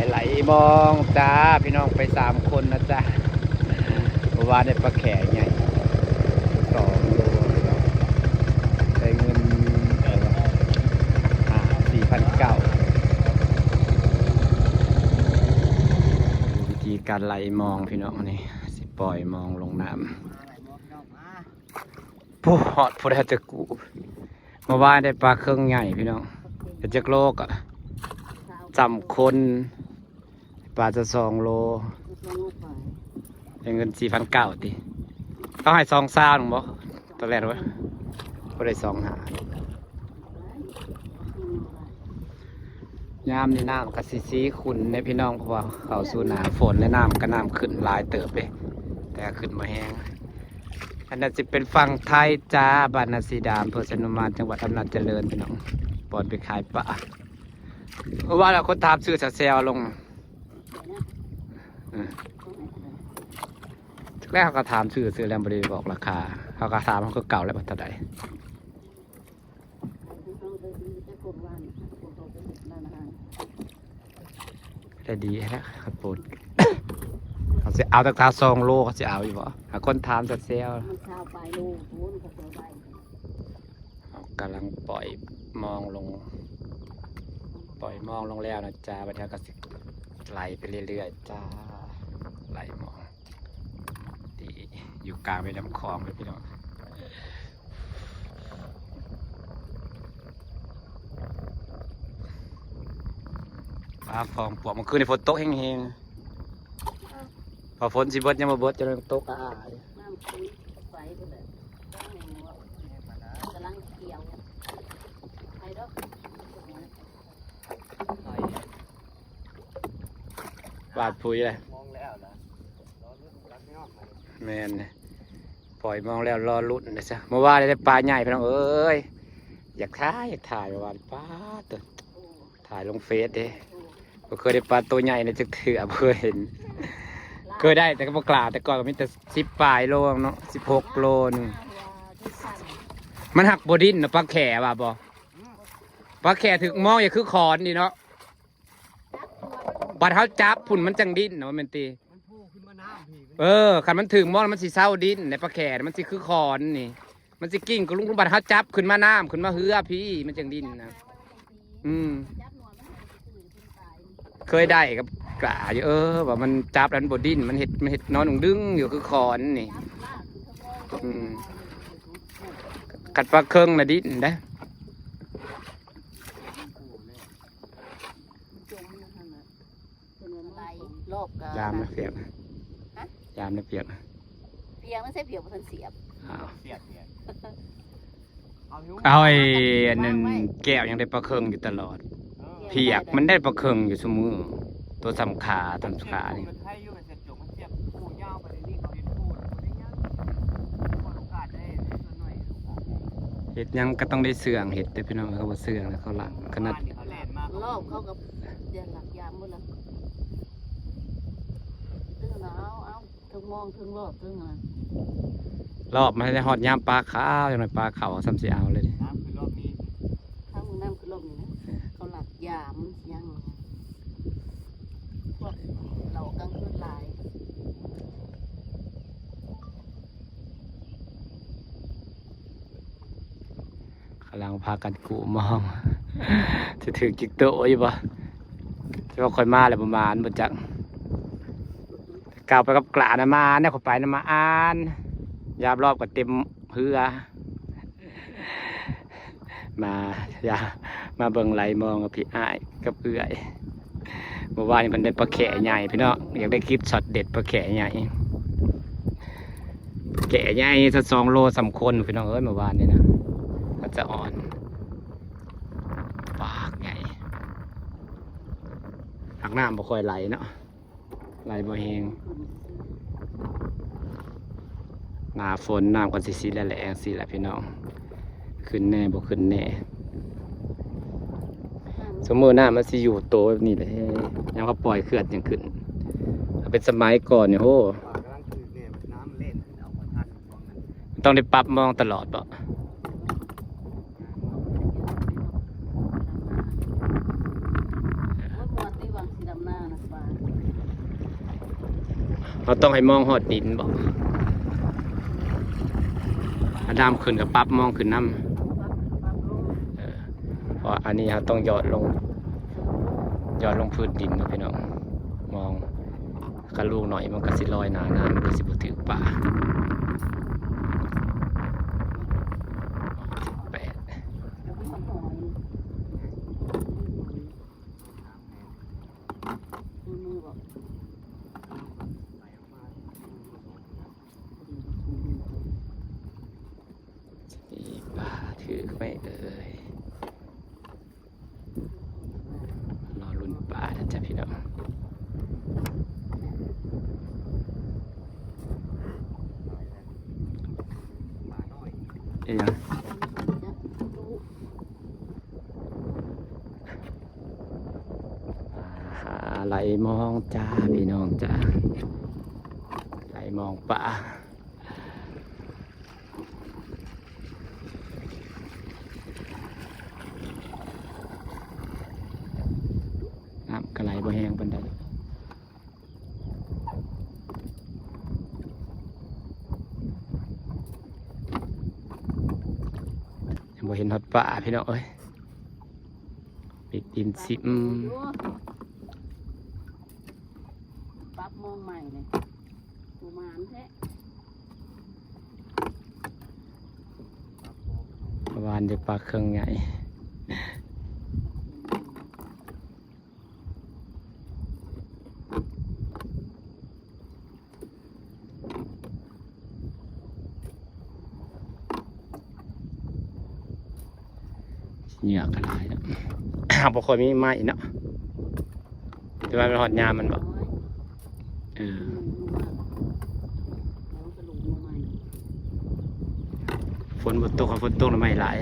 ไหลมองจ้าพี่น้องไป3 คนนะจ๊ะเพราะว่าได้ปลาแขกไง2 โลได้เงิน4,900วิธีการไหลมองพี่น้องนี่สิปล่อยมองลงน้ำผู้หอดผู้ใดจะกูเมื่อวานได้ปลาเครื่องใหญ่พี่น้องเป็นจักโลกอ่ะจำคนปลาจะ2 โลได้เงิน4,900ติต้องให้2 ซาวหนึ่งบ่ตอนแรกวะก็ได้2 หายามนี่น้ำกับซีขุนในพี่น้องเพราะว่าเขาสู่หนาฝนและน้ำก็น้ำขึ้นหลายเติบเลยแต่ขึ้นมาแห้งอันนั้นจะเป็นฝั่งไทยจ้าบ้านนาสีดามอำเภอสนุมานจังหวัดอำนาจเจริญพี่น้องปอนไปขายปลาเพราะว่าเราคนถามซื้อแซวลงแรกเขาก็ถามซื้อแล้วบริบอกราคาเขาก็ถามเขาก็เก่าแล้วว่าเท่าไหร่ได้ดีแล้วครับปนเขาจะเอาตั้งแต่2 โลเขาจะเอาอยู่บ่หาคนถามจะเซลกำลังปล่อยมองลงแล้วนะจ้าบัดนี้ก็ไหลไปเรื่อยๆจ้าไหลมองดีอยู่กลางไปลำคลองเลยพี่น้องปลาฟองปวกมันคือในฝนตกแห้งๆพอฝนสิเบิดยังมาเบิดจะเริ่มตกน้ำคุยไฟไปเลยกำลังเกี่ยวไปดอกบาดปุ๋ยเลยแมนปล่อยมองแล้วรอลุ้นนะจ๊ะเมื่อวานได้ปลาใหญ่พี่น้องเอ้ยอยากถ่ายเมื่อวานปลาตัวถ่ายลงเฟซเด้ก็เคยได้ปลาตัวใหญ่ในจึกเถื่อเคยเห็นเคยได้แต่ก็บ่กล้าแต่ก่อนก็มีแต่10 ปลายโลเนาะ16 โลนึงมันหักบดินนะปลาแข่บ่บ่ปลาแข่ถึงมองอย่าคือขอนนี่เนาะบัดเขาจับผุ่นมันจังดิ้นนะมันตีขันมันถึงมองมันสิเศร้าดิ้นในปลาแข่มันสิคือขอนนี่มันสิกิ้งก็ลุงบัดเขาจับขึ้นมาน้ำขึ้นมาเฮือพี่มันจังดิ้นนะเคยได้กับกล้าอยู่ว่ามันจับแล้วมันบดดิ้นมันเห็ดนอนดึงอยู่คือขอนนี่กัดปลาเครื่องนะดิ้นได้ยามนะเปียกยามนะเปียกไม่ใช่เปียกมันเสียบเอาไอ้นั่นแก้วยังได้ปลาเครื่องอยู่ตลอดเปียกมันได้ปลาเครื่องอยู่เสมอตัวสำขานี่เห็ดยังก็ต้องได้เสื่องเห็ดแต่พี่น้องเขาบอกเสื่องแล้วเขาหลังขนาดรอบเขากับเดือนหลักยามหมดละตึ้งเอาถึงมองถึงรอบตึ้งอะไรรอบมันได้หอดยามปลาขาวอย่างไรปลาขาวซ้ำสีเอาเลยดิน้ำคือรอบนี้น้ำคือรอบนี้นะเขาหลักยามยังพวกเรากลางคืนลายกำลังพากันกูมองจะถึงจิกโตอยู่ปะจะว่าคอยมาเลยประมาณบนจักกล่าวไปกับกลานะมาเนี่ยขอไปนะมาอ่านยามรอบก็เต็มเพื่อมาเบิ่งไหลมองกับพี่อ้ายกับเอื้อยเมื่อวานมันได้ปลาแข่ใหญ่พี่น้องอยากได้คลิปช็อตเด็ดปลาแข่ใหญ่แข่ใหญ่สัก2 โลสำคนพี่น้องเอ้ยเมื่อวานนี่นะมันจะอ่อนปากใหญ่หักน้ำบ่ค่อยไหลเนาะไหลบ่แห้งหนาฝนน้ำกันซีแหละสิแหละพี่น้องขึ้นแน่บ่ขึ้นแน่สมมติน้ำมันสิอยู่โตแบบนี้เลยยังเขาปล่อยเขื่อนยังขึ้นถ้าเป็นสมัยก่อนเนี่ยโหต้องได้ปรับมองตลอดป่ะ สีดำหน้านะ ปลา เราต้องให้มองหอดดินบอกอาดามขึ้นกับปั๊บมองขึ้นน้ำ ปั๊บลง เพราะอันนี้เราต้องหยอดลงพื้นดินนะพี่น้องมองกระลูกหน่อยมันก็สิลอยหนาน้ำมันก็สิบ่ถึงป่า18 แล้วก็ทำหอยมือบอก นี่ป่าถือไม่เอ่ยรอลุ้นป่านะจ๊ะพี่น้องเอ๊ะไหลมองจ้าพี่น้องจ้าไหลมองป่าน้ำกระไหลบ่แห้งปานใดยังบ่เห็นฮอดป่าพี่น้องเอ้ยปิดดินสิปั๊บมองใหม่เลยตัวมานแท้ วานได้ปลาเครื่องใหญ่เหยื่อกระไรเนาะ บ่ค่อยมีไม้เนาะแต่ว่ามันหอดยามมันบอกเออฝนบ่ตกฝนตกแล้วไม่หลาย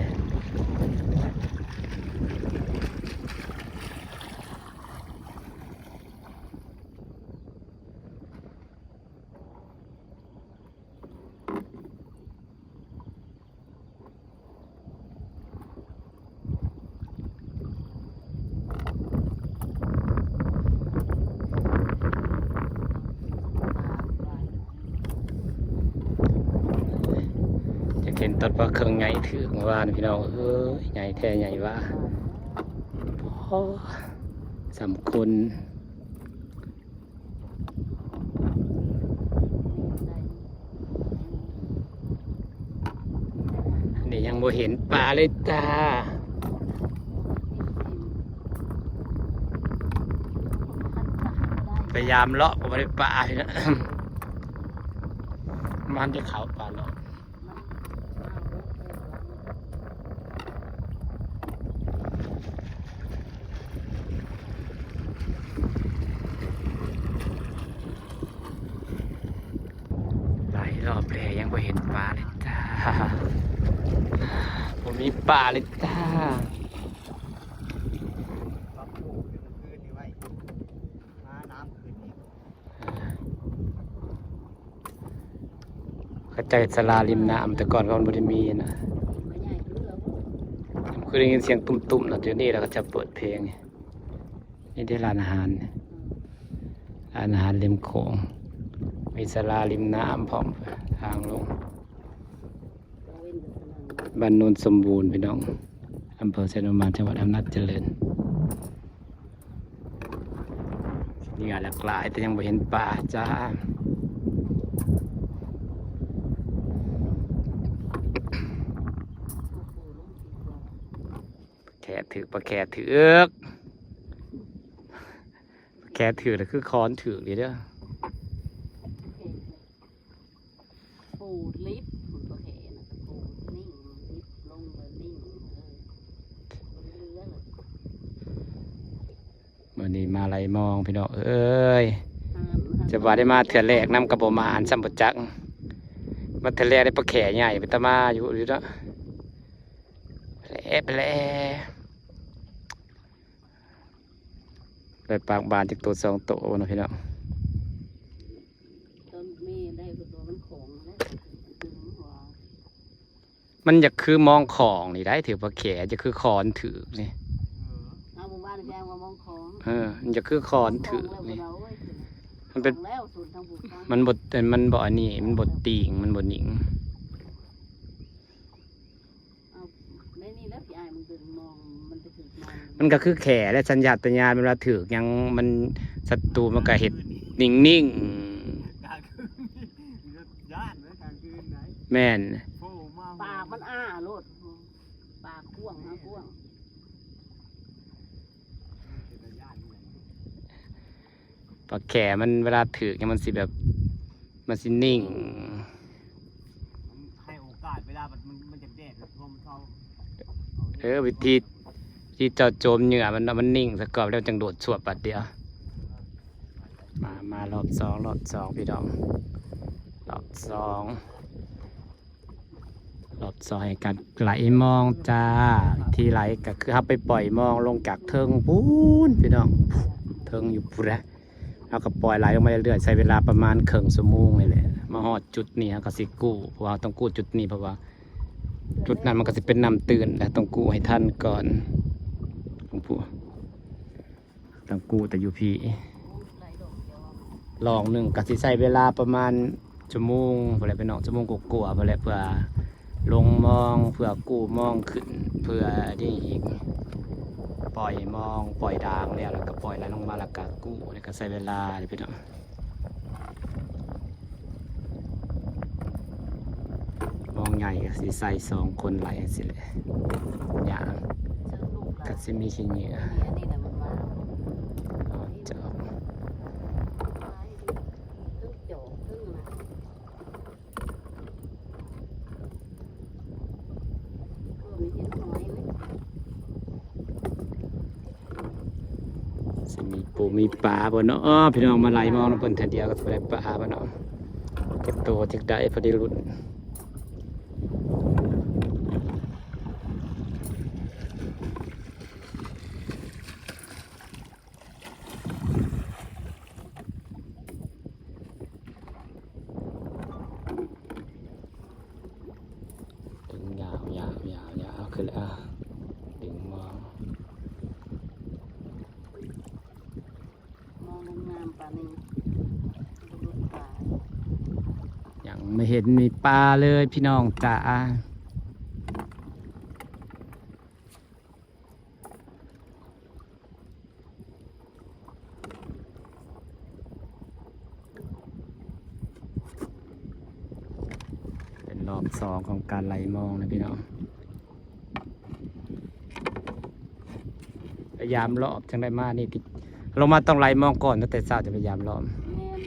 จะเห็นต้นปลาเครื่องใหญ่ถือมาว่านะพี่น้องเอ้ยใหญ่แท้ใหญ่ว่าพอสำคนนี่ยังบ่เห็นปลาเลยจ้าพยายามเลาะก็ไม่ได้ปลาพี่นะ มันจะเขาปลาเลาะหลายรอบเลยยังไม่เห็นปลาเลยจ้า ผมมีปลาเลยจ้าเขาใจสลาริมน้ำแต่ก่อนเขาไม่ได้มีนะคือได้ยินเสียงตุ้มๆนะเดี๋ยวนี้เราก็จะเปิดเพลงนี่ได้ร้านอาหารร้านอาหารริมโขงมีสลาริมน้ำพร้อมทางลงบ้านโนนสมบูรณ์พี่น้องอำเภอเซโนมานจังหวัดอำนาจเจริญนี่หลากหลายแต่ยังไม่เห็นป่าจ้าแขถือปลาแขถือแขถือแต่คือค้อนถือเลยเด้อ ปูลิฟต์ปูตัวแขนปูนิ่งลิฟต์ลงเลยนิ่งเรือเลย มื่อนี้มาไรมองพี่น้องเอ้ยจะว่าได้มาเถื่อแรกน้ำกระบอกมาอันสัมปจักมาเถื่อแรกได้ปลาแข่ใหญ่ไปตะมาอยู่หรือเนาะไปแล้วไปปากบานจากตัวสองตัวนะพี่น้อง ต้นเมฆได้ตัวมันของแล้วถึงหัว มันอยากคือมองของนี่ได้ถือปลาแข่จะคือคอนถือนี่ เอาหมู่บ้านแจ้งว่ามองของ มันจะคือคอนถือนี่ มันเป็น แล้วศูนย์ทางบุญทาง มันบดมันบ่อันนี้มันบดติ่งมันบดหนิง เอาในนี่แล้วพี่อายมันดึงมองมันไปถึงมอง มันก็คือแขและสัญญาตญาณเวลาถือยังมันศัตรูมันก็เห็ดนิ่ง กลางคืนนี่ย่านไหมกลางคืนไหน ๆแม่น โผล่มา ปากมันอ้าโลดปากกว้างนะกว้าง เป็นย่านนี่แหละ ปลาแขมันเวลาถือยังมันสิแบบมันสินิ่ง มันให้โอกาสเวลามันจะแดดแล้วลมเข้า วิธีที่เจ้าโจมเหยื่อมันนิ่งสะกอบแล้วจังโดดสวบปัดเดียวมารอบสองพี่น้องรอบสองให้กันไหลมองจ้าที่ไหลก็คือเขาไปปล่อยมองลงจากเทิงพูนพี่น้องเทิงอยู่พูนนะเราก็ปล่อยไหลลงมาเรื่อยๆใช้เวลาประมาณครึ่งชั่วโมงนี่แหละมาฮอดจุดนี้ก็สิกู้เพราะว่าต้องกู้จุดนี้เพราะว่า จุดนั้นมันก็จะเป็นน้ำตื่นและต้องกู้ให้ท่านก่อนหลวงปู่ต้องกู้แต่อยู่พี่ ไหลดอกเดียว ลองหนึ่งก็สิใช้เวลาประมาณชั่วโมงเพื่อไปนอกชั่วโมงกว่าๆเพื่อลงมองเพื่อกู้มองขึ้นเพื่อนี่อีกปล่อยมองปล่อยดางแล้วก็ปล่อยไหลลงมาแล้วก็กู้แล้วก็ใช้เวลาเลยพี่น้องมองใหญ่ก็สิใส่2 คนไหลสิเลยอย่าง เชิญลูกหลา ก็ น สิมีชิ้นเหยื่อ อันนี้แหละมันมา จอบ ตึ้งโจกตึ้งนะมีเห็นน้อยเลย สิมีปูมีปลาบ่เนาะพี่น้องมาไล่มองน้ำเพิ่นเทื่อเดียวก็ได้ปลาบ่เนาะเก็บตัวจักได้พอดีรุ่นดึงยาวขึ้นแล้วดึงมอง มองงามๆปลานี้ดูปลา ยังไม่เห็นมีปลาเลยพี่น้องจ๋าเป็นรอบ2ของการไล่มองนะพี่น้องพยายามรอบจังได้มานี่ติลงมาต้องไล่มองก่อนตั้งแต่เช้าจะพยายามรอบ แม่น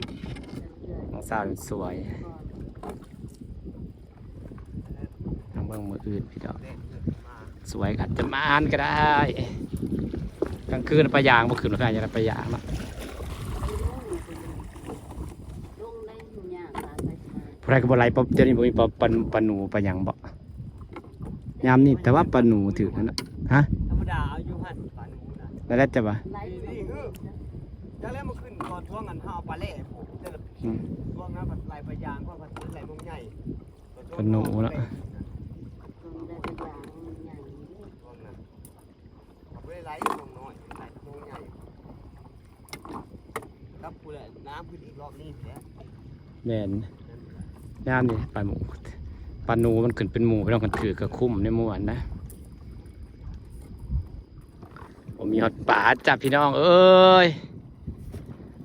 เรื่อย น้องสาวสวย ๆก่อน ทางเมืองมืออื่นพี่น้อง แดดเกิดมา สวยอาจจะมาอ่านก็ได้กลางคืนไปยางเมื่อคืนเราไปยางไปยางเนาะ ลงได้อยู่ยากตาใส่มา พระก็บ่ไล่ปอบเดี๋ยวนี้บ่มีปลาหนูปลาหยังบ่ยามนี้แต่ว่าปลาหนูถือนั่นน่ะฮะ ธรรมดาเอาอยู่หันปลาหนูนะ แล้วจะบ่ ไล่ จะแล้วมาขึ้นก่อนช่วงนั้นห้าปลาเล่ผมจะ อืม ช่วงนั้นผัดไหลปลายางก็ผัดไหลมงใหญ่ ปลาหนูเนาะ ตรงได้เป็นด่างใหญ่ ช่วงนั้นขับไปไหลมงน้อยไหลมงใหญ่ครับกูเลยน้ำขึ้นอีกรอบนี้แหละ แม่นยามนี้ปลาหมูปลาหนูมันขึ้นเป็นหมู่พี่น้องกันถือกระคุ้มในหมู่อันนะผมมีฮอดปลาจับพี่น้องเอ้ย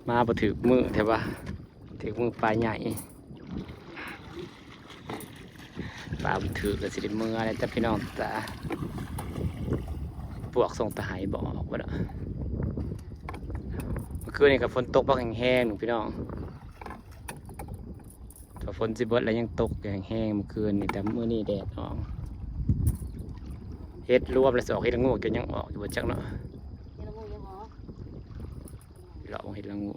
มาบ่ถือมือแท้ว่าถือมือปลาใหญ่ปลาบ่ถือก็สิได้มืออะไรจ้ะพี่น้องจ้ะพวกส่งตะไหบอกว่าเนาะเมื่อคืนนี่ก็ฝนตกบักแห้งๆหนูพี่น้องถ้าฝนสิเบิดแล้วยังตกอย่างแห้งเมื่อคืนนี่แต่มื้อนี้แดดออกเฮ็ดรวมแล้วสิออกเฮ็ดละโงูก็ยังออกอยู่บ่จักเนาะ เฮ็ดละโงกยังหรอ เราเฮ็ดละโงู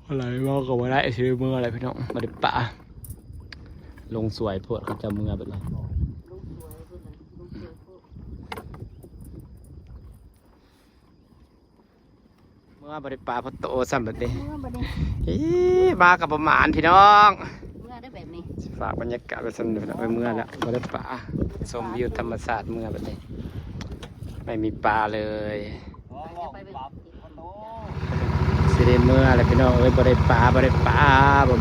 อะไรบอกก็บ่ได้ชื่อมืออะไรพี่น้องบ่ได้ปะลงสวยโพดเขาจะมือเบิดเลย ลูกสวยพุ่นน่ะลูกสวยพุ่น เมื่อ ว่าบริปลาพอโตซ้ำแบบนี้ เมื่อบัดนี้ อีมากับประมาณพี่น้อง เมื่อได้แบบนี้ ฝากบรรยากาศไปสนุกไปเมื่อแล้วบริปลาชมวิวธรรมศาสตร์เมื่อแบบนี้ ไม่มีปลาเลย ลองลองปรับประตู สิได้เมื่ออะไรพี่น้องเอ้ยบริปลาประ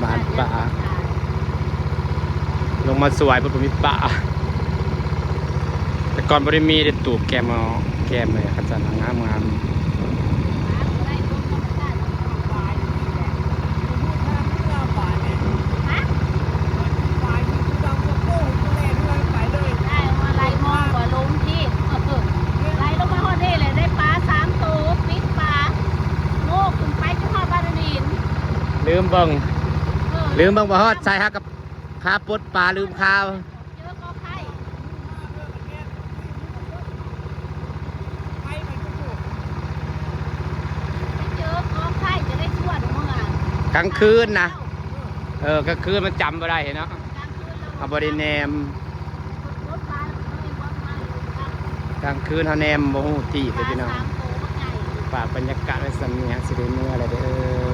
มาณปลาลงมาสวยเพราะผมมีปลาแต่ก่อนบริมีได้ตูบแกมเอาแกมเลยขจัดงาม ได้ลงธรรมชาติ ปลายนี่แหละพูดแค่เมื่อปลายเนี่ย ฮะ ปลายนี่คือดังโก้ตัวแรกด้วยไปเลย ได้มาไล่มองกว่าลงที่ไล่ลงมาฮอดนี่เลยได้ปลา3ตัวปิดปลาโง่ขึ้นไปที่ฮอดบ้านนิน ลืมเบิ่งบ่ฮอดใส่ฮักกับคาปดปลาลืมข้าว เจอก็ไข่ ไปมันก็ถูก ไปเจอก็ไข่จะได้ชวนเมื่อก ลางคืนนะกลางคืนมันจำบ่ได้เนาะ กลางคืนเรา เอาบริแนม รถปลาเลยว่ามาอยู่กลาง กลางคืนเฮาแนมบ่ฮู้ที่เลยพี่น้อง 3 ตัวใหญ่ ฝากบรรยากาศไว้สำเนียงสิได้เมื่ออะไรเด้อ